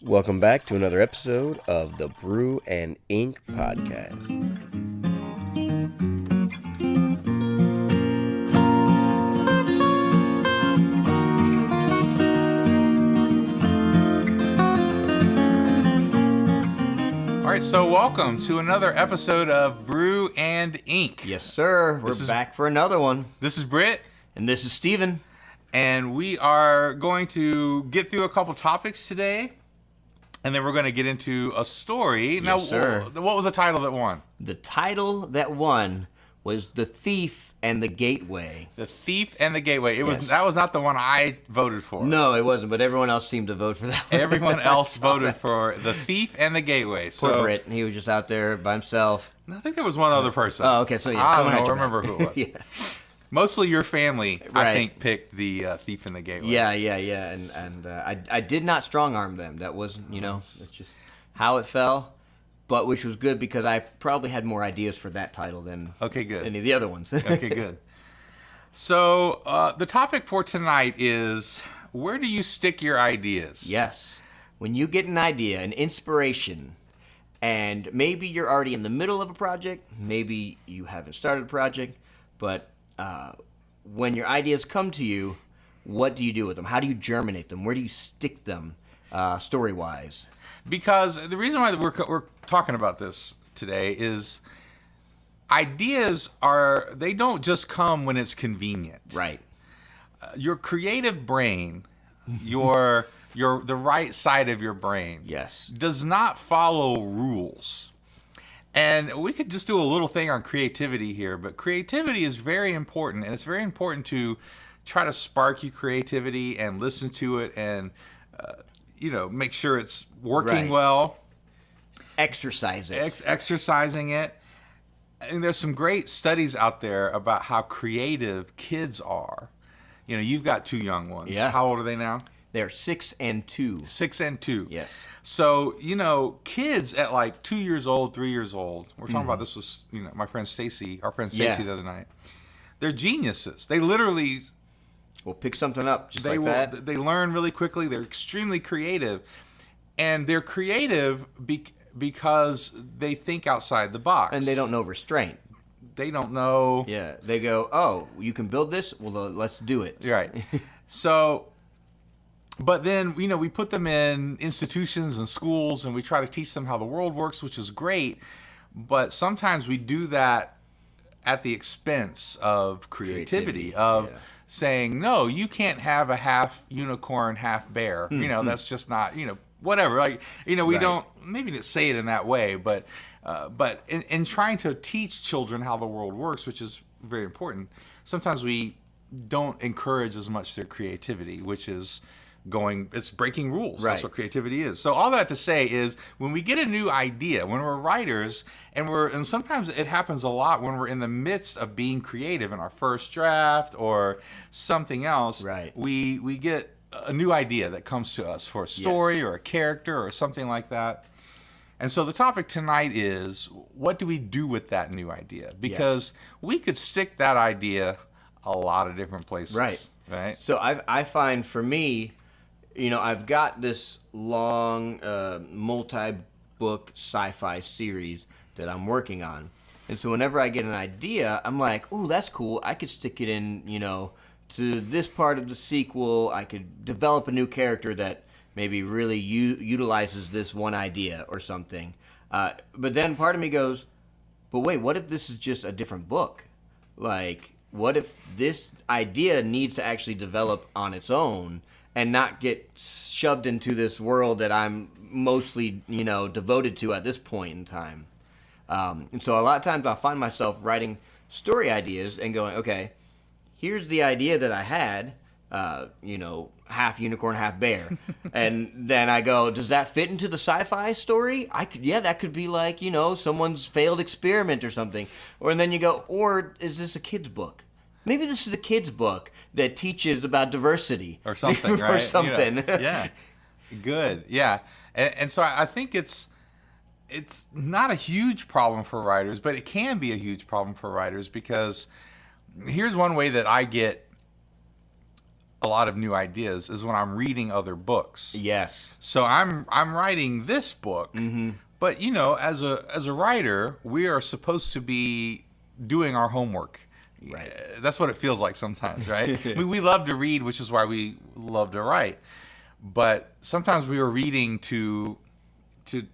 Welcome back to another episode of the Brew and Ink podcast. All right, so welcome to another episode of Brew and Ink. Yes, sir. We're back for another one. This is Britt. And this is Steven. And we are going to get through a couple topics today. And then we're going to get into a story. Yes, now, sir. What was the title that won? The title that won was The Thief and the Gateway. The Thief and the Gateway. Yes. That was not the one I voted for. No, it wasn't, but everyone else seemed to vote for that one. Everyone else voted for The Thief and the Gateway. Poor Britt. He was just out there by himself. I think there was one other person. Oh, okay. So, yeah. I don't remember who it was. Yeah. Mostly your family, Right. I think, picked the Thief and the Gateway. Yeah. And I did not strong arm them. That was, that's just how it fell. But which was good because I probably had more ideas for that title than any of the other ones. Okay, good. So the topic for tonight is, where do you stick your ideas? Yes. When you get an idea, an inspiration, and maybe you're already in the middle of a project, maybe you haven't started a project, but when your ideas come to you, what do you do with them? How do you germinate them? Where do you stick them story-wise? Because the reason why we're talking about this today is ideas they don't just come when it's convenient. Right. Your creative brain, the right side of your brain, Yes. does not follow rules. And we could just do a little thing on creativity here, but creativity is very important, and it's very important to try to spark your creativity and listen to it and make sure it's working well. Exercise it. Exercising it. And there's some great studies out there about how creative kids are. You've got two young ones. Yeah. How old are they now? They're 6 and 2. 6 and 2. Yes. So, kids at like 2 years old, 3 years old, we're talking about this was, my friend Stacy, our friend Stacy the other night. They're geniuses. They literally We'll pick something up just like that. They learn really quickly. They're extremely creative. And they're creative because they think outside the box. And they don't know restraint. They don't know. Yeah. They go, oh, you can build this? Well, let's do it. Right. So, but then, we put them in institutions and schools and we try to teach them how the world works, which is great. But sometimes we do that at the expense of creativity. Saying, no, you can't have a half unicorn, half bear. That's just not, whatever. Like, we don't, maybe say it in that way, but in trying to teach children how the world works, which is very important, sometimes we don't encourage as much their creativity, which is it's breaking rules. Right. That's what creativity is. So all that to say is, when we get a new idea, when we're writers, and sometimes it happens a lot when we're in the midst of being creative in our first draft or something else. Right. We get a new idea that comes to us for a story or a character or something like that. And so the topic tonight is, what do we do with that new idea? Because we could stick that idea a lot of different places. Right. So I find for me, I've got this long multi-book sci-fi series that I'm working on. And so whenever I get an idea, I'm like, ooh, that's cool. I could stick it in, to this part of the sequel. I could develop a new character that maybe really utilizes this one idea or something. But then part of me goes, but wait, what if this is just a different book? Like, what if this idea needs to actually develop on its own and not get shoved into this world that I'm mostly, devoted to at this point in time? And so a lot of times I'll find myself writing story ideas and going, okay, here's the idea that I had, half unicorn, half bear. And then I go, does that fit into the sci-fi story? That could be like, someone's failed experiment or something. And then you go, or is this a kid's book? Maybe this is a kid's book that teaches about diversity. Or something, right? Or something. Yeah. Good. Yeah. And so I think it's not a huge problem for writers, but it can be a huge problem for writers, because here's one way that I get a lot of new ideas is when I'm reading other books. Yes. So I'm writing this book, but you know, as a writer, we are supposed to be doing our homework. Right. That's what it feels like sometimes, right? we love to read, which is why we love to write. But sometimes we are reading to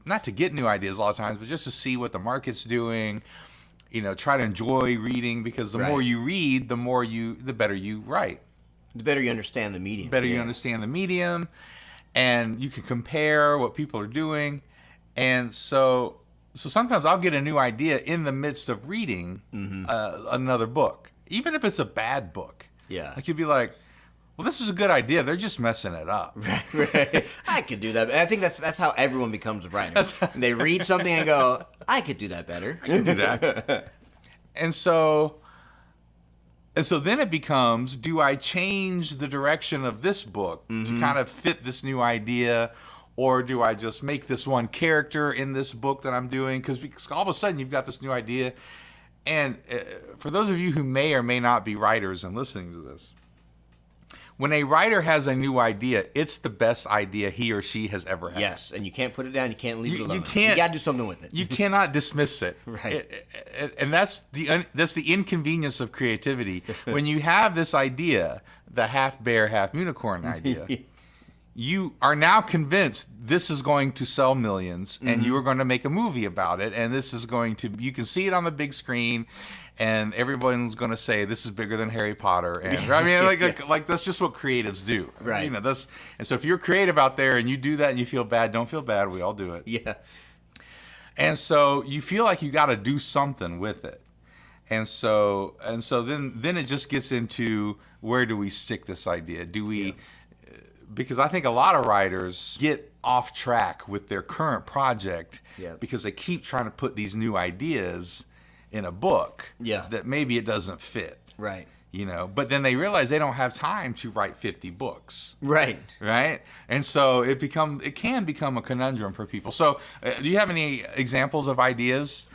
not to get new ideas a lot of times, but just to see what the market's doing. You know, try to enjoy reading, because the more you read, the better you write. The better you understand the medium. The better you understand the medium, and you can compare what people are doing. And so sometimes I'll get a new idea in the midst of reading another book, even if it's a bad book. Yeah. Like you'd be like, well, this is a good idea. They're just messing it up. Right. I could do that. And I think that's how everyone becomes a writer. They read something and go, I could do that better. I can do that. And so then it becomes, do I change the direction of this book to kind of fit this new idea, or do I just make this one character in this book that I'm doing? Because all of a sudden you've got this new idea. And for those of you who may or may not be writers and listening to this, when a writer has a new idea, it's the best idea he or she has ever had. Yes, and you can't put it down. You can't leave it alone. You got to do something with it. You cannot dismiss it. Right. And that's the inconvenience of creativity. When you have this idea, the half bear, half unicorn idea, you are now convinced this is going to sell millions, and you are going to make a movie about it, and this is going to, you can see it on the big screen, and everyone's going to say this is bigger than Harry Potter. And I mean, like that's just what creatives do. Right. You know, and so if you're creative out there and you do that and you feel bad, don't feel bad. We all do it. Yeah. And so you feel like you got to do something with it. And so then it just gets into, where do we stick this idea? Do we, because I think a lot of writers get off track with their current project because they keep trying to put these new ideas in a book that maybe it doesn't fit. Right. You know, but then they realize they don't have time to write 50 books. Right. Right. And so it can become a conundrum for people. So do you have any examples of ideas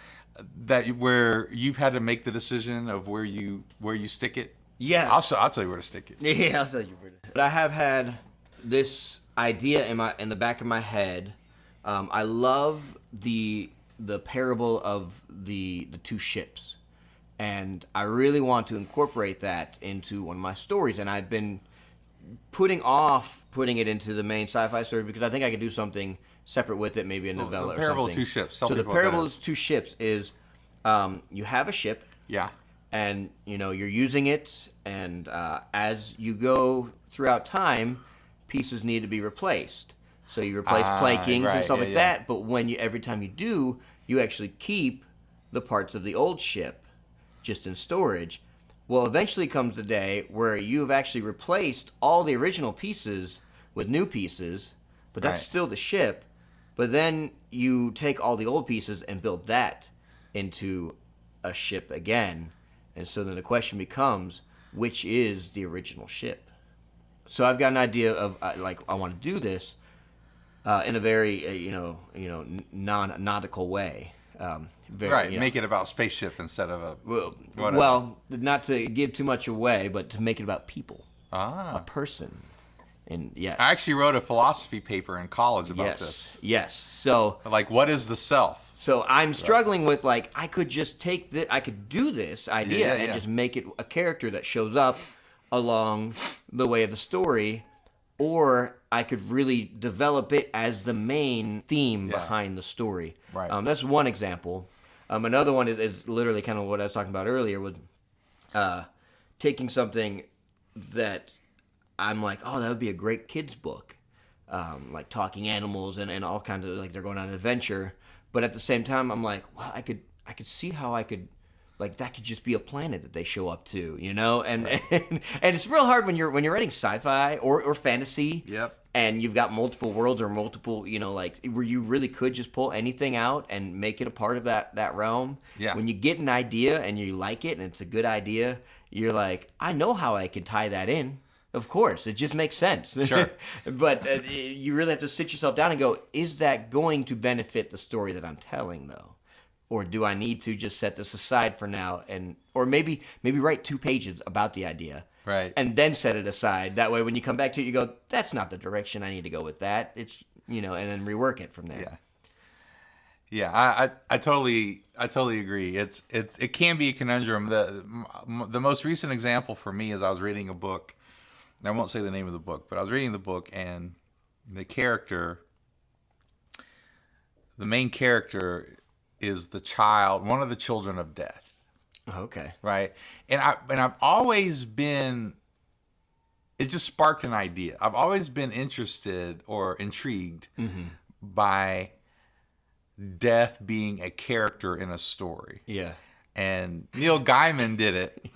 where you've had to make the decision of where you stick it? Yeah. I'll tell you where to stick it. Yeah, I'll tell you where to. But I have had this idea in the back of my head. I love the parable of the two ships, and I really want to incorporate that into one of my stories. And I've been putting it into the main sci-fi story because I think I could do something separate with it, maybe a novella or something. The parable of two ships. So the parable of two ships is, you have a ship. Yeah. And you know you're using it, and as you go throughout time, pieces need to be replaced. So you replace plankings and stuff like that. But every time you do, you actually keep the parts of the old ship just in storage. Well, eventually comes the day where you've actually replaced all the original pieces with new pieces, but that's still the ship. But then you take all the old pieces and build that into a ship again. And so then the question becomes, which is the original ship? So I've got an idea of I want to do this in a very non-nautical way. Make it about spaceship instead of a whatever. Well, not to give too much away, but to make it about people, a person. And yes, I actually wrote a philosophy paper in college about this. Yes. So what is the self? So I'm struggling with I could just I could do this idea and just make it a character that shows up along the way of the story, or I could really develop it as the main theme behind the story. Right. That's one example. Another one is literally kind of what I was talking about earlier with taking something that I'm like, oh, that would be a great kid's book, like talking animals and all kinds of they're going on an adventure. But at the same time, I'm like, well, I could see how I could, that could just be a planet that they show up to, you know? And and it's real hard when you're writing sci-fi or fantasy. Yep. And you've got multiple worlds or multiple, where you really could just pull anything out and make it a part of that realm. Yeah. When you get an idea and you like it and it's a good idea, you're like, I know how I could tie that in. Of course, it just makes sense. Sure. But you really have to sit yourself down and go, is that going to benefit the story that I'm telling, though? or do I need to just set this aside for now, and or maybe write 2 pages about the idea, Right. and then set it aside. That way, when you come back to it, you go, "That's not the direction I need to go with that." It's and then rework it from there. Yeah. Yeah, I totally agree. It can be a conundrum. The most recent example for me is I was reading a book. I won't say the name of the book, but I was reading the book, and the main character is one of the children of death. Okay. Right. And I've always been, it just sparked an idea. I've always been interested or intrigued by death being a character in a story. Yeah. And Neil Gaiman did it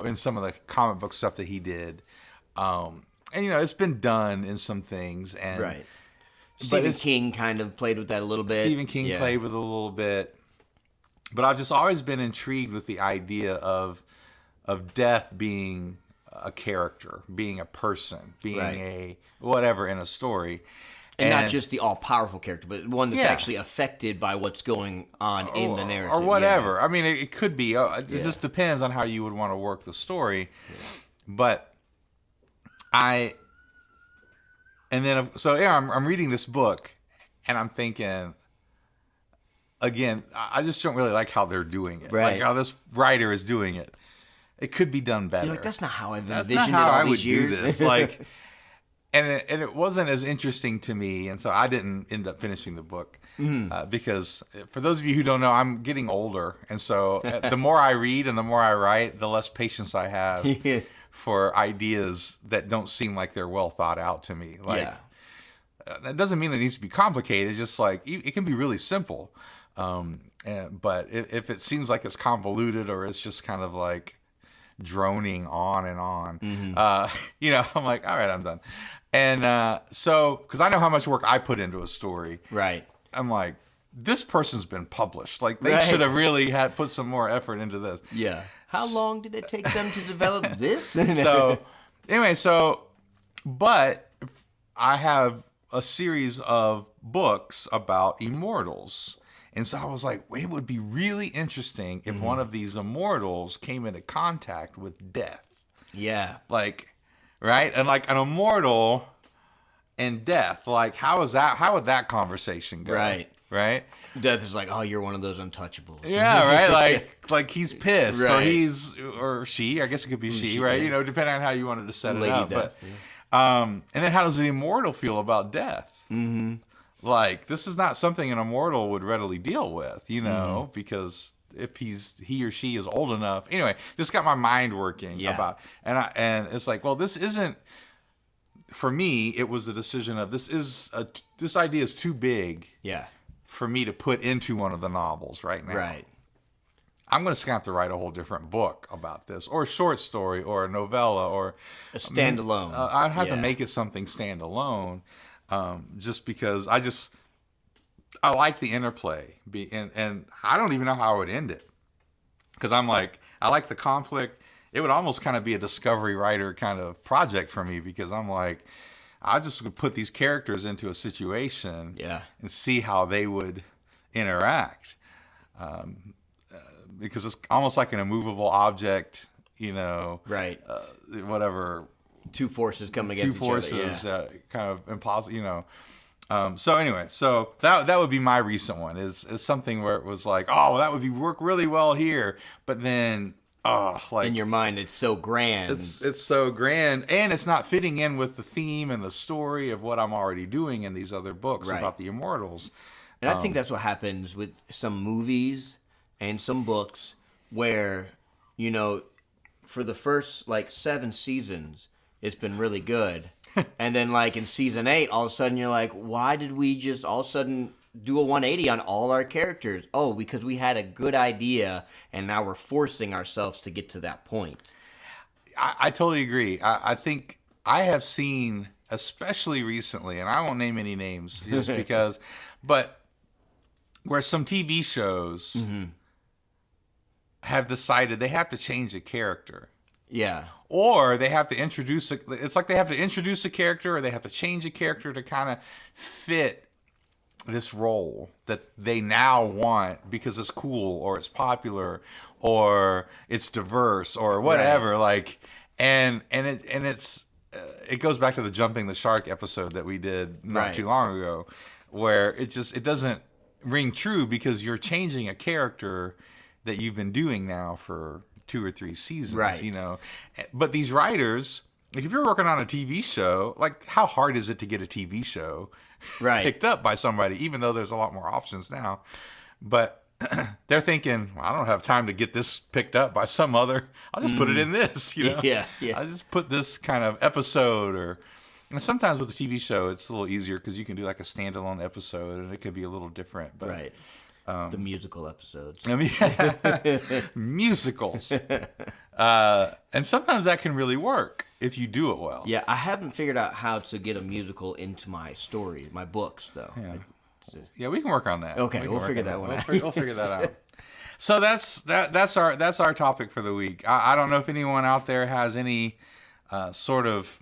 in some of the comic book stuff that he did. And it's been done in some things. And right. Stephen King kind of played with that a little bit. Stephen King played with it a little bit. But I've just always been intrigued with the idea of death being a character, being a person, being a whatever in a story. And not just the all-powerful character, but one that's actually affected by what's going on in the narrative. Or whatever. Yeah. I mean, it could be. It just depends on how you would want to work the story. Yeah. But I'm reading this book, and I'm thinking, again, I just don't really like how they're doing it. Right. Like how this writer is doing it. It could be done better. You're like, that's not how I've That's envisioned not how it all I would these years. do this. Like, and it wasn't as interesting to me, and so I didn't end up finishing the book because for those of you who don't know, I'm getting older, and so the more I read and the more I write, the less patience I have for ideas that don't seem like they're well thought out to me. Like, that doesn't mean it needs to be complicated. It's just like it can be really simple. But if it seems like it's convoluted or it's just kind of like droning on and on, I'm like, all right, I'm done. And so, because I know how much work I put into a story, right? I'm like, this person's been published. Like they should have really put some more effort into this. Yeah. How long did it take them to develop this? So, anyway, but I have a series of books about immortals. And so I was like, it would be really interesting if one of these immortals came into contact with death. Yeah. Like, right? And like an immortal and death, like how would that conversation go? Right. Right? Death is like, oh, you're one of those untouchables. Yeah, right? Like he's pissed. Right. Or she, I guess it could be she, right? Yeah. Depending on how you wanted to set Lady it up. Death, and then how does the immortal feel about death? Mm-hmm. Like, this is not something an immortal would readily deal with, because if he or she is old enough. Anyway, just got my mind working about, and it's like, well, this isn't, for me, it was the decision of this idea is too big for me to put into one of the novels right now. Right. I'm going to have to write a whole different book about this, or a short story, or a novella, or a standalone. I'd have to make it something standalone. Just because I like the interplay, and I don't even know how I would end it, because I'm like, I like the conflict. It would almost kind of be a discovery writer kind of project for me, because I'm like, I just would put these characters into a situation and see how they would interact, because it's almost like an immovable object, right? Whatever. Two forces come against each other. Two forces, kind of impossible, So anyway, that would be my recent one. Is something where it was like, oh, that would work really well here, but then, like in your mind, it's so grand. It's so grand, and it's not fitting in with the theme and the story of what I'm already doing in these other books about the immortals. And I think that's what happens with some movies and some books, where for the first 7 seasons, it's been really good. And then in season 8, all of a sudden you're like, why did we just all of a sudden do a 180 on all our characters? Oh, because we had a good idea, and now we're forcing ourselves to get to that point. I totally agree. I think I have seen, especially recently, and I won't name any names just because, but where some TV shows have decided they have to change a character. Yeah. Or they have to introduce it's like they have to introduce a character, or they have to change a character to kind of fit this role that they now want because it's cool or it's popular or it's diverse or whatever. Right. Like, it's it goes back to the jumping the shark episode that we did not Right. too long ago, where it doesn't ring true because you're changing a character that you've been doing now for 2 or 3 seasons, Right. you know. But these writers, like if you're working on a TV show, like how hard is it to get a TV show Right. picked up by somebody, even though there's a lot more options now. But they're thinking, well, I don't have time to get this picked up by some other. I'll just put it in this, you know? Yeah, yeah. I'll just put this kind of episode and sometimes with a TV show, it's a little easier because you can do like a standalone episode and it could be a little different. But, Right. The musical episodes. I mean, musicals. And sometimes that can really work if you do it well. Yeah, I haven't figured out how to get a musical into my story, my books, though. Yeah, we can work on that. Okay, We can we'll work figure on that one out. We'll figure that out. So that's our topic for the week. I don't know if anyone out there has any sort of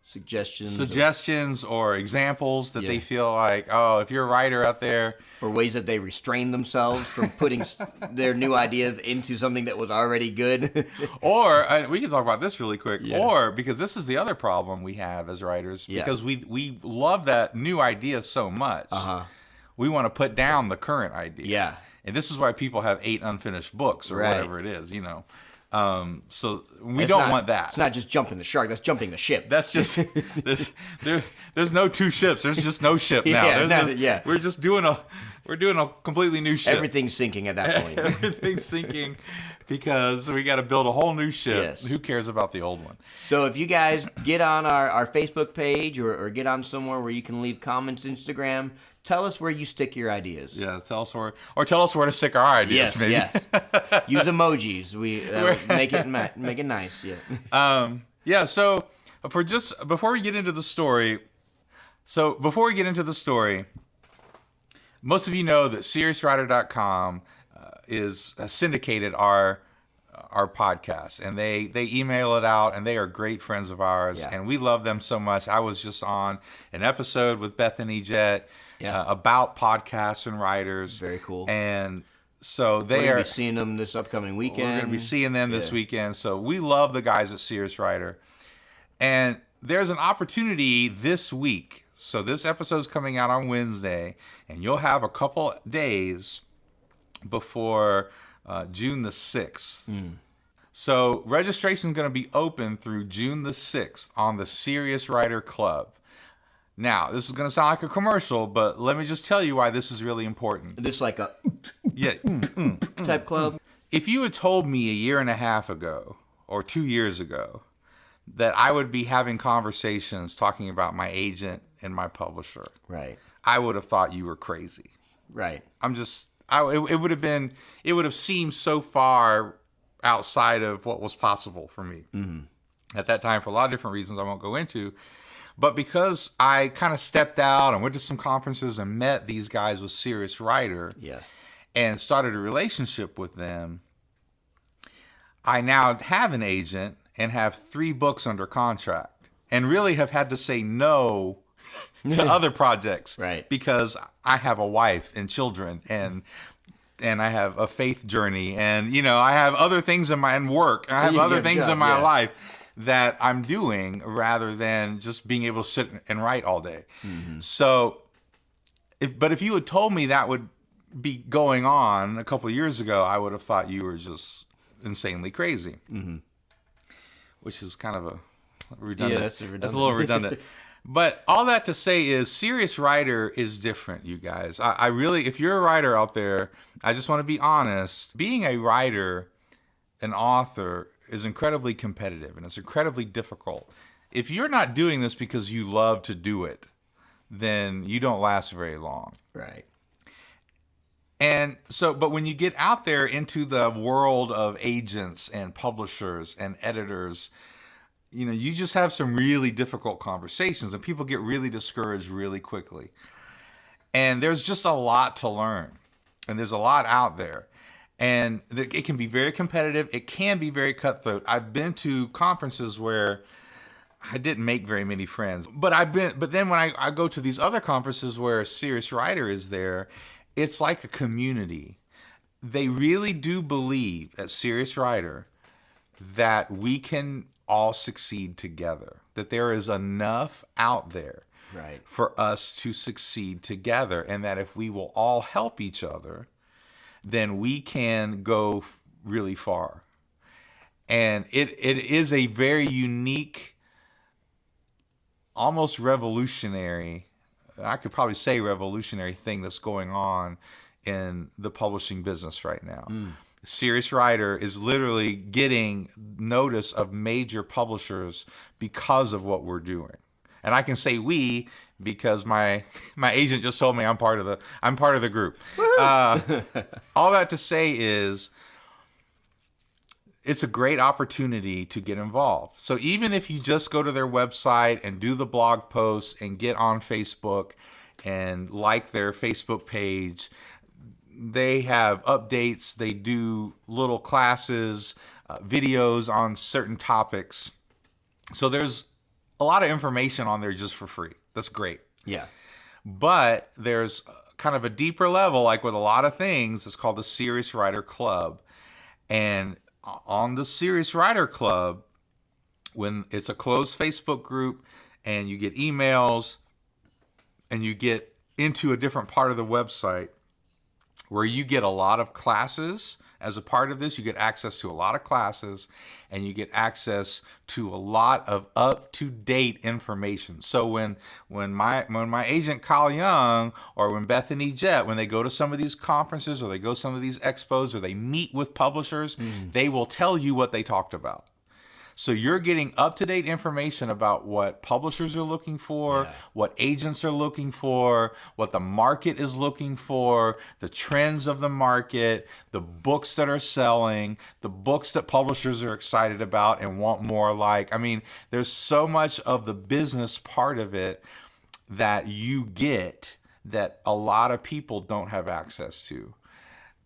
suggestions or examples that they feel like, oh, if you're a writer out there, or ways that they restrain themselves from putting their new ideas into something that was already good. or we can talk about this really quick. Yeah. Or because this is the other problem we have as writers, Yeah. because we love that new idea so much, we want to put down the current idea. Yeah. And this is why people have 8 unfinished books or Right. whatever it is, you know. So we don't want that. It's not just jumping the shark, that's jumping the ship. That's just there's no 2 ships. There's just no ship now. Yeah, We're just doing a completely new ship. Everything's sinking at that point. Everything's sinking because we got to build a whole new ship. Yes. Who cares about the old one? So if you guys get on our Facebook page or get on somewhere where you can leave comments, Instagram, tell us where you stick your ideas. Yeah, tell us where to stick our ideas. Yes, maybe. yes. Use emojis. Make it nice. Yeah. Yeah. So before we get into the story, most of you know that SeriousWriter.com has syndicated our podcast, and they email it out, and they are great friends of ours, Yeah. and we love them so much. I was just on an episode with Bethany Jett about podcasts and writers. Very cool. And so We're they going to are. be seeing them this upcoming weekend. We're going to be seeing them this weekend. So we love the guys at Serious Writer. And there's an opportunity this week. So this episode's coming out on Wednesday, and you'll have a couple days before June the 6th. So registration is going to be open through June the 6th on the Serious Writer Club. Now, this is going to sound like a commercial, but let me just tell you why this is really important. This like a Yeah. type club. If you had told me a year and a half ago or 2 years ago that I would be having conversations talking about my agent and my publisher, Right. I would have thought you were crazy. Right. It would have seemed so far outside of what was possible for me at that time for a lot of different reasons I won't go into. But because I kind of stepped out and went to some conferences and met these guys with Serious Writer Yeah. and started a relationship with them, I now have an agent and have 3 books under contract and really have had to say no to other projects. Right. Because I have a wife and children and I have a faith journey and, you know, I have other things in my work. And I have You other have a things job, in my yeah. life that I'm doing rather than just being able to sit and write all day. So, if you had told me that would be going on a couple of years ago, I would have thought you were just insanely crazy. Which is kind of a redundant. Yeah, that's That's a little redundant. But all that to say is Serious Writer is different, you guys. I really, if you're a writer out there, I just want to be honest. Being a writer, an author, is incredibly competitive and it's incredibly difficult. If you're not doing this because you love to do it, then you don't last very long. Right. And so, but when you get out there into the world of agents and publishers and editors, you know, you just have some really difficult conversations and people get really discouraged really quickly. And there's just a lot to learn and there's a lot out there. And it can be very competitive. It can be very cutthroat. I've been to conferences where I didn't make very many friends. But then when I go to these other conferences where a serious writer is there, it's like a community. They really do believe at Serious Writer that we can all succeed together, that there is enough out there Right. for us to succeed together, and that if we will all help each other, then we can go really far. And it is a very unique, almost revolutionary, I could probably say revolutionary thing that's going on in the publishing business right now. Serious Writer is literally getting notice of major publishers because of what we're doing. And I can say we because my agent just told me I'm part of the group. All that to say is it's a great opportunity to get involved. So even if you just go to their website and do the blog posts and get on Facebook and like their Facebook page, they have updates, they do little classes, videos on certain topics. So there's a lot of information on there just for free. That's great. Yeah. But there's kind of a deeper level, like with a lot of things, it's called the Serious Writer Club. And on the Serious Writer Club, when it's a closed Facebook group and you get emails and you get into a different part of the website where you get a lot of classes. As a part of this, you get access to a lot of classes and you get access to a lot of up-to-date information. So when my agent Kyle Young or when Bethany Jett, when they go to some of these conferences or they go to some of these expos or they meet with publishers, they will tell you what they talked about. So you're getting up-to-date information about what publishers are looking for, what agents are looking for, what the market is looking for, the trends of the market, the books that are selling, the books that publishers are excited about and want more like. I mean, there's so much of the business part of it that you get that a lot of people don't have access to,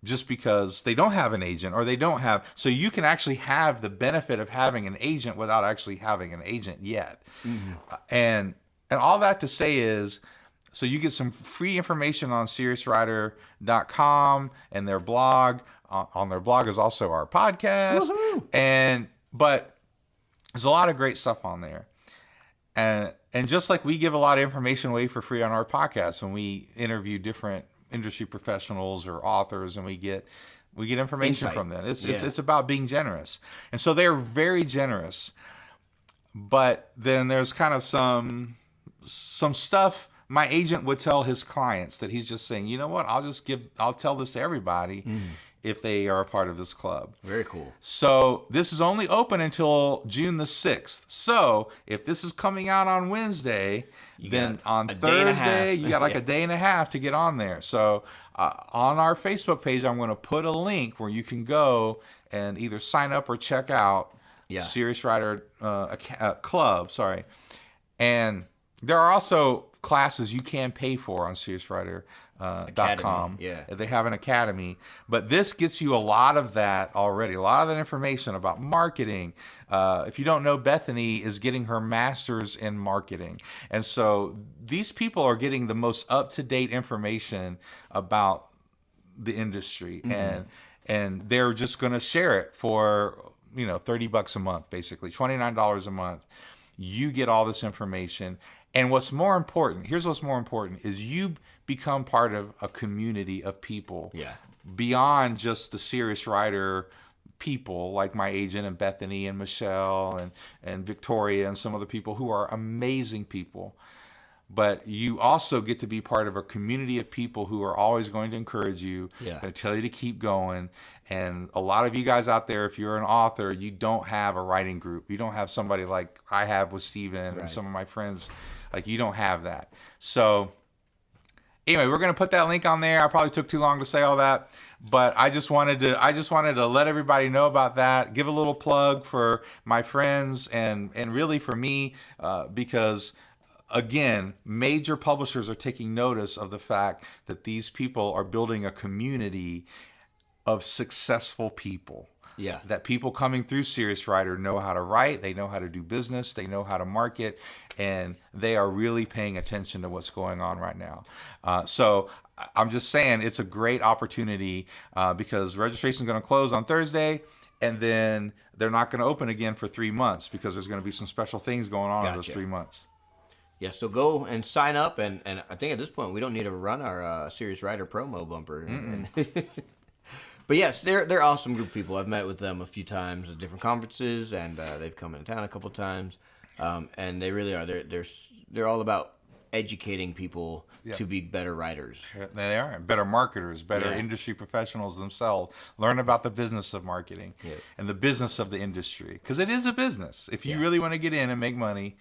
just because they don't have an agent or they don't have. So you can actually have the benefit of having an agent without actually having an agent yet. And all that to say is, so you get some free information on seriouswriter.com and their blog. On their blog is also our podcast. Woohoo! But there's a lot of great stuff on there. And just like we give a lot of information away for free on our podcast when we interview different industry professionals or authors, and we get information Insight. from them. It's about being generous, and so they're very generous. But then there's kind of some stuff my agent would tell his clients that he's just saying, you know what, I'll tell this to everybody if they are a part of this club. Very cool. So this is only open until June the 6th. So if this is coming out on Wednesday, then on Thursday, you got like a day and a half to get on there. So on our Facebook page, I'm going to put a link where you can go and either sign up or check out Serious Writer Club. Sorry. And there are also classes you can pay for on SeriousWriter.com. They have an academy, but this gets you a lot of that already, a lot of that information about marketing. If you don't know, Bethany is getting her master's in marketing, and so these people are getting the most up-to-date information about the industry, and they're just going to share it for $30 a month, basically $29 a month. You get all this information. And what's more important, here's what's more important, is you become part of a community of people beyond just the Serious Writer people like my agent and Bethany and Michelle and Victoria and some other people who are amazing people. But you also get to be part of a community of people who are always going to encourage you, going to tell you to keep going. And a lot of you guys out there, if you're an author, you don't have a writing group. You don't have somebody like I have with Steven and some of my friends. Like, you don't have that. So anyway, we're going to put that link on there. I probably took too long to say all that, but I just wanted to let everybody know about that, give a little plug for my friends and really for me, because again, major publishers are taking notice of the fact that these people are building a community of successful people. Yeah. That people coming through Serious Writer know how to write, they know how to do business, they know how to market, and they are really paying attention to what's going on right now. So I'm just saying it's a great opportunity because registration is going to close on Thursday, and then they're not going to open again for 3 months because there's going to be some special things going on in those 3 months. Yeah, so go and sign up, and I think at this point we don't need to run our Serious Writer promo bumper. But yes, they're awesome group of people. I've met with them a few times at different conferences, and they've come into town a couple times, and they really are. They're all about educating people to be better writers. They are better marketers, better industry professionals themselves. Learn about the business of marketing and the business of the industry, because it is a business. If you really want to get in and make money,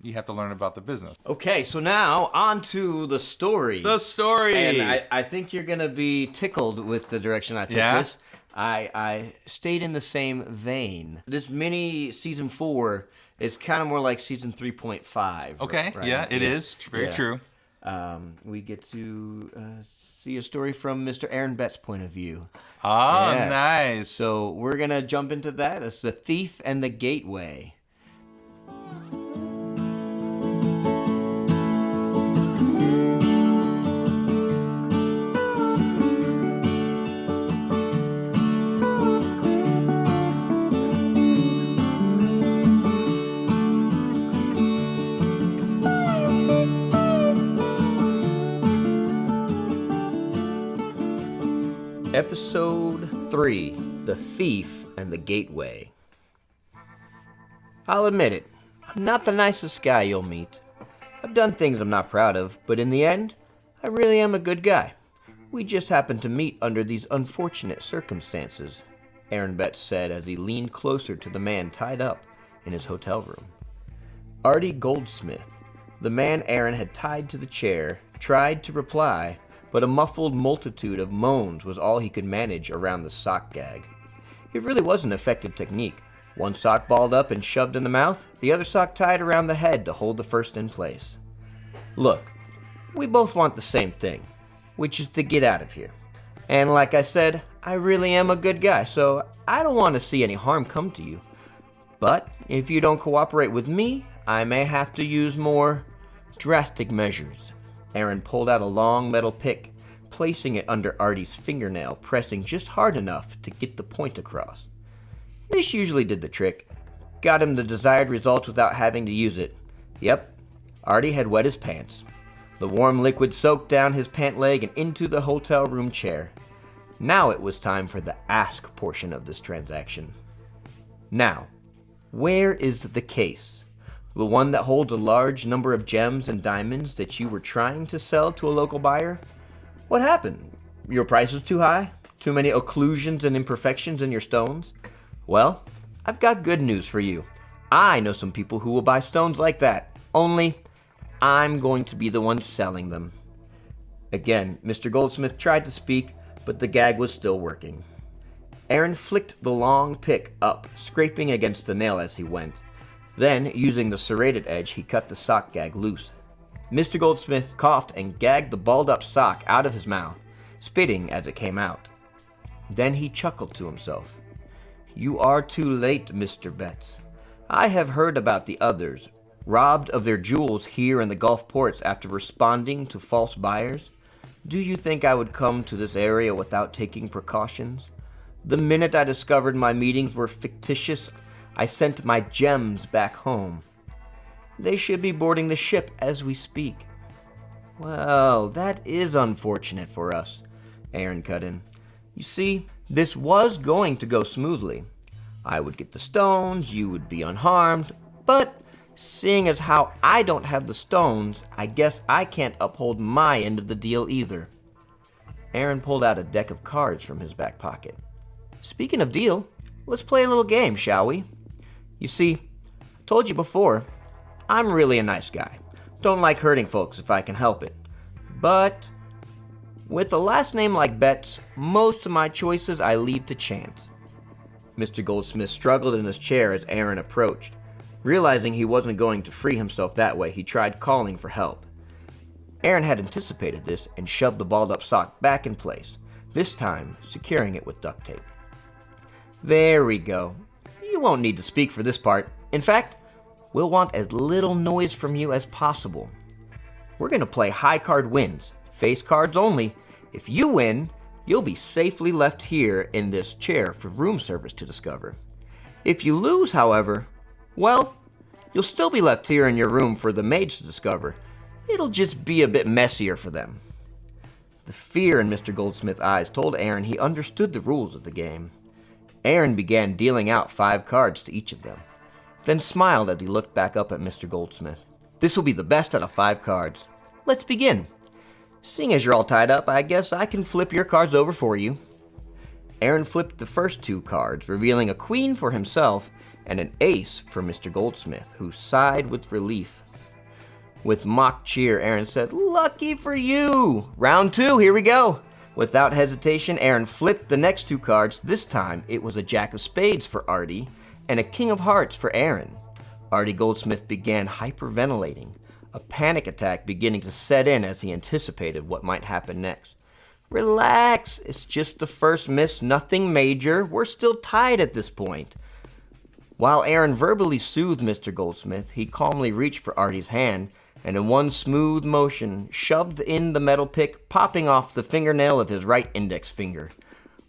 you have to learn about the business. Okay, so now on to the story. The story. And I think you're going to be tickled with the direction I took this. I stayed in the same vein. This mini season 4 is kind of more like season 3.5. Okay, right? it is. Very true. We get to see a story from Mr. Aaron Betts' point of view. Nice. So we're going to jump into that. It's The Thief and the Gateway. Episode 3, The Thief and the Gateway. I'll admit it, I'm not the nicest guy you'll meet. I've done things I'm not proud of, but in the end, I really am a good guy. We just happened to meet under these unfortunate circumstances, Aaron Betts said as he leaned closer to the man tied up in his hotel room. Artie Goldsmith, the man Aaron had tied to the chair, tried to reply, but a muffled multitude of moans was all he could manage around the sock gag. It really was an effective technique. One sock balled up and shoved in the mouth, the other sock tied around the head to hold the first in place. Look, we both want the same thing, which is to get out of here. And like I said, I really am a good guy, so I don't want to see any harm come to you. But if you don't cooperate with me, I may have to use more drastic measures. Aaron pulled out a long metal pick, placing it under Artie's fingernail, pressing just hard enough to get the point across. This usually did the trick. Got him the desired results without having to use it. Yep, Artie had wet his pants. The warm liquid soaked down his pant leg and into the hotel room chair. Now it was time for the ask portion of this transaction. Now, where is the case? The one that holds a large number of gems and diamonds that you were trying to sell to a local buyer? What happened? Your price was too high? Too many occlusions and imperfections in your stones? Well, I've got good news for you. I know some people who will buy stones like that. Only, I'm going to be the one selling them. Again, Mr. Goldsmith tried to speak, but the gag was still working. Aaron flicked the long pick up, scraping against the nail as he went. Then, using the serrated edge, he cut the sock gag loose. Mr. Goldsmith coughed and gagged the balled-up sock out of his mouth, spitting as it came out. Then he chuckled to himself. You are too late, Mr. Betts. I have heard about the others, robbed of their jewels here in the Gulf ports after responding to false buyers. Do you think I would come to this area without taking precautions? The minute I discovered my meetings were fictitious, I sent my gems back home. They should be boarding the ship as we speak. Well, that is unfortunate for us, Aaron cut in. You see, this was going to go smoothly. I would get the stones, you would be unharmed, but seeing as how I don't have the stones, I guess I can't uphold my end of the deal either. Aaron pulled out a deck of cards from his back pocket. Speaking of deal, let's play a little game, shall we? You see, I told you before, I'm really a nice guy. Don't like hurting folks if I can help it. But with a last name like Betts, most of my choices I leave to chance. Mr. Goldsmith struggled in his chair as Aaron approached. Realizing he wasn't going to free himself that way, he tried calling for help. Aaron had anticipated this and shoved the balled-up sock back in place, this time securing it with duct tape. There we go. You won't need to speak for this part. In fact, we'll want as little noise from you as possible. We're going to play high card wins, face cards only. If you win, you'll be safely left here in this chair for room service to discover. If you lose, however, well, you'll still be left here in your room for the maids to discover. It'll just be a bit messier for them. The fear in Mr. Goldsmith's eyes told Aaron he understood the rules of the game. Aaron began dealing out 5 cards to each of them, then smiled as he looked back up at Mr. Goldsmith. This will be the best out of 5 cards. Let's begin. Seeing as you're all tied up, I guess I can flip your cards over for you. Aaron flipped the first 2 cards, revealing a queen for himself and an ace for Mr. Goldsmith, who sighed with relief. With mock cheer, Aaron said, "Lucky for you! Round 2, here we go!" Without hesitation, Aaron flipped the next 2 cards. This time, it was a Jack of Spades for Artie and a King of Hearts for Aaron. Artie Goldsmith began hyperventilating, a panic attack beginning to set in as he anticipated what might happen next. "Relax, it's just the first miss, nothing major. We're still tied at this point." While Aaron verbally soothed Mr. Goldsmith, he calmly reached for Artie's hand and in one smooth motion shoved in the metal pick, popping off the fingernail of his right index finger.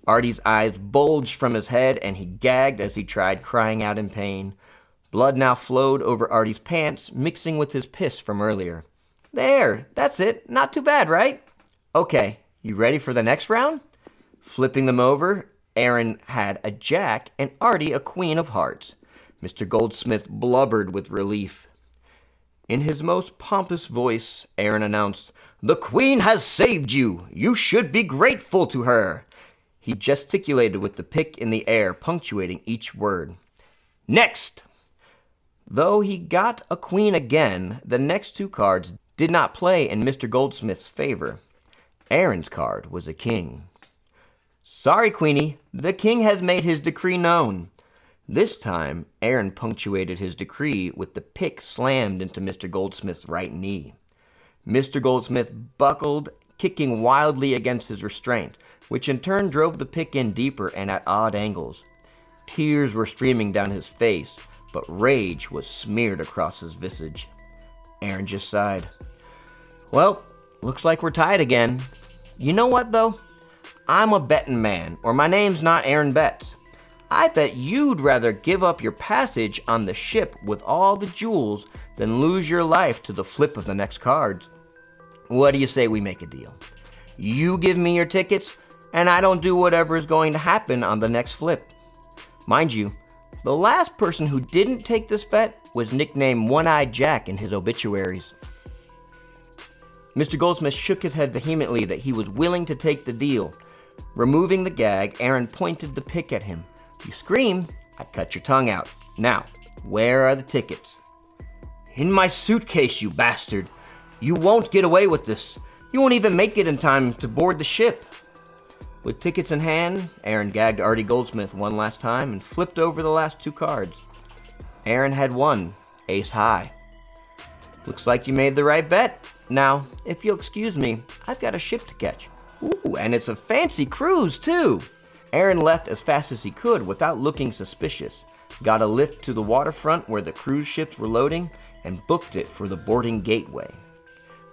Artie's eyes bulged from his head and he gagged as he tried crying out in pain. Blood now flowed over Artie's pants, mixing with his piss from earlier. "There, that's it. Not too bad, right? Okay, you ready for the next round?" Flipping them over, Aaron had a Jack and Artie a Queen of Hearts. Mr. Goldsmith blubbered with relief. In his most pompous voice, Aaron announced, "The Queen has saved you! You should be grateful to her!" He gesticulated with the pick in the air, punctuating each word. "Next!" Though he got a queen again, the next 2 cards did not play in Mr. Goldsmith's favor. Aaron's card was a king. "Sorry, Queenie, the king has made his decree known." This time, Aaron punctuated his decree with the pick slammed into Mr. Goldsmith's right knee. Mr. Goldsmith buckled, kicking wildly against his restraint, which in turn drove the pick in deeper and at odd angles. Tears were streaming down his face, but rage was smeared across his visage. Aaron just sighed. "Well, looks like we're tied again. You know what, though? I'm a betting man, or my name's not Aaron Betts. I bet you'd rather give up your passage on the ship with all the jewels than lose your life to the flip of the next cards. What do you say we make a deal? You give me your tickets, and I don't do whatever is going to happen on the next flip." Mind you, the last person who didn't take this bet was nicknamed One-Eyed Jack in his obituaries. Mr. Goldsmith shook his head vehemently that he was willing to take the deal. Removing the gag, Aaron pointed the pick at him. "You scream, I cut your tongue out. Now, where are the tickets?" "In my suitcase, you bastard. You won't get away with this. You won't even make it in time to board the ship." With tickets in hand, Aaron gagged Artie Goldsmith one last time and flipped over the last 2 cards. Aaron had won, ace high. "Looks like you made the right bet. Now, if you'll excuse me, I've got a ship to catch. Ooh, and it's a fancy cruise, too." Aaron left as fast as he could without looking suspicious, got a lift to the waterfront where the cruise ships were loading, and booked it for the boarding gateway.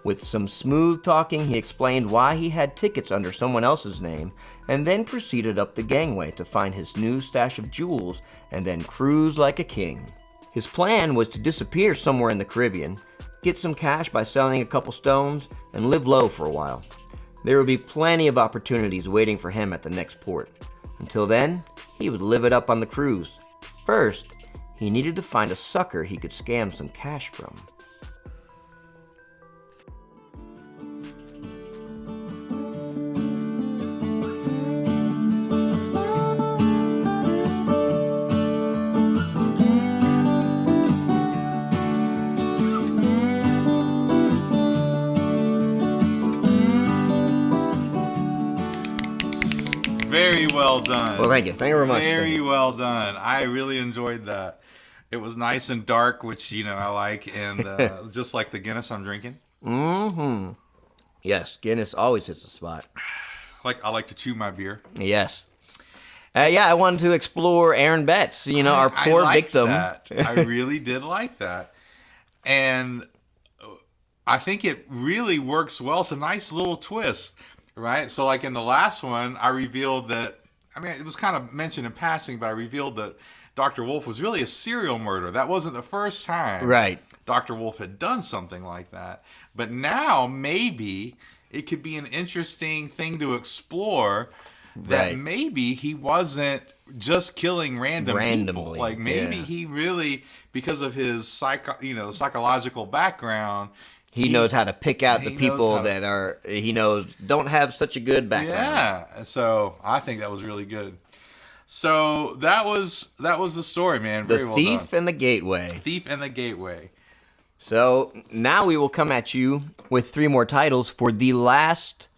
With some smooth talking, he explained why he had tickets under someone else's name, and then proceeded up the gangway to find his new stash of jewels and then cruise like a king. His plan was to disappear somewhere in the Caribbean, get some cash by selling a couple stones, and live low for a while. There would be plenty of opportunities waiting for him at the next port. Until then, he would live it up on the cruise. First, he needed to find a sucker he could scam some cash from. Very well done. Well, thank you. Thank you very much. Very well done. I really enjoyed that. It was nice and dark, which, I like, and just like the Guinness I'm drinking. Mm-hmm. Yes, Guinness always hits the spot. I like to chew my beer. Yes. Yeah, I wanted to explore Aaron Betts, our poor I liked victim. That. I really did like that. And I think it really works well. It's a nice little twist, right? So like in the last one, I revealed that, it was kind of mentioned in passing, but I revealed that Dr. Wolf was really a serial murderer. That wasn't the first time Right. Dr. Wolf had done something like that. But now maybe it could be an interesting thing to explore, that Right. maybe he wasn't just killing randomly. People. Like maybe he really, because of his psychological background, He knows how to pick out the people that don't have such a good background. Yeah. So I think that was really good. So that was the story, man. Very well done. The Thief and the Gateway. Thief and the Gateway. So now we will come at you with 3 more titles for the last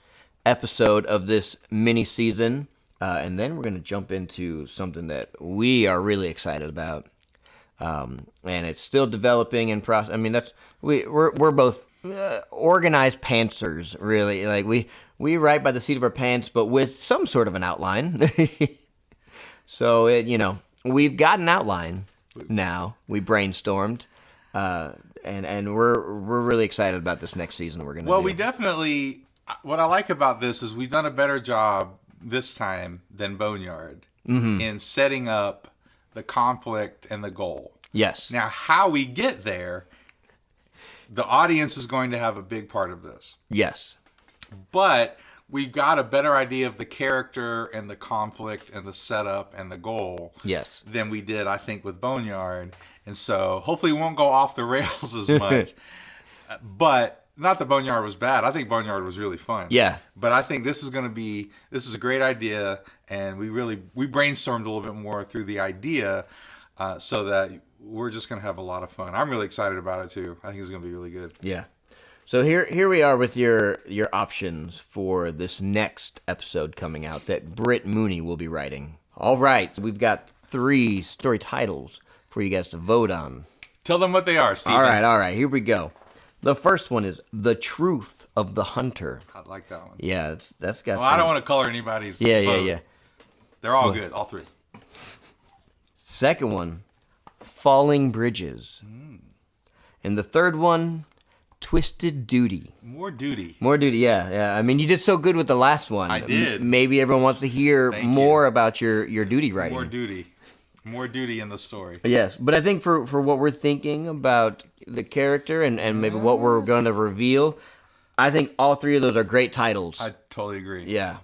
episode of this mini season, and then we're going to jump into something that we are really excited about, and it's still developing in process. We're both organized pantsers, really. Like we write by the seat of our pants, but with some sort of an outline. So we've got an outline now. We brainstormed. And we're really excited about this next season we're going to do. Well, we definitely, what I like about this is we've done a better job this time than Boneyard in setting up the conflict and the goal. Yes. Now, how we get there, the audience is going to have a big part of this. Yes. But we've got a better idea of the character and the conflict and the setup and the goal Yes. than we did, I think, with Boneyard. And so hopefully we won't go off the rails as much. But not that Boneyard was bad. I think Boneyard was really fun. Yeah. But I think this is a great idea. And we brainstormed a little bit more through the idea so that we're just going to have a lot of fun. I'm really excited about it too. I think it's going to be really good. Yeah. So here we are with your options for this next episode coming out that Britt Mooney will be writing. All right. We've got 3 story titles for you guys to vote on. Tell them what they are, Steven. All right. Here we go. The first one is The Truth of the Hunter. I like that one. Yeah, that's got. Well, I don't want to color anybody's vote. Yeah. They're all good, all 3. Second one, Falling Bridges. And the third one, Twisted Duty. More duty. Yeah. You did so good with the last one. I did. Maybe everyone wants to hear more about your duty writing. More duty in the story. Yes, but I think for what we're thinking about the character and maybe what we're going to reveal, I think all 3 of those are great titles. I totally agree. Yeah.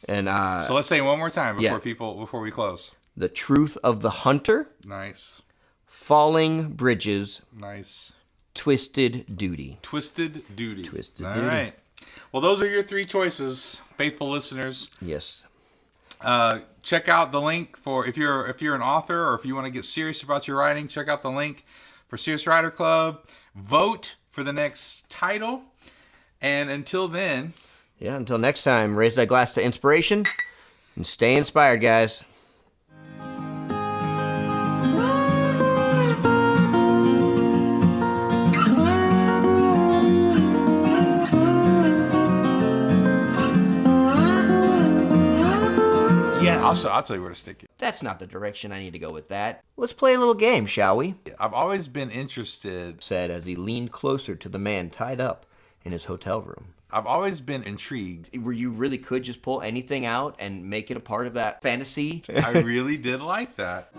And so let's say it one more time before we close. The Truth of the Hunter. Nice. Falling Bridges. Nice. Twisted Duty. Twisted Duty. All right. Well, those are your 3 choices, faithful listeners. Yes. Check out the link for if you're an author or if you want to get serious about your writing. Check out the link for Serious Writer Club. Vote for the next title, and until then, until next time, raise that glass to inspiration and stay inspired, guys. I'll tell you where to stick it. That's not the direction I need to go with that. Let's play a little game, shall we? I've always been interested, said as he leaned closer to the man tied up in his hotel room. I've always been intrigued. Where you really could just pull anything out and make it a part of that fantasy. I really did like that.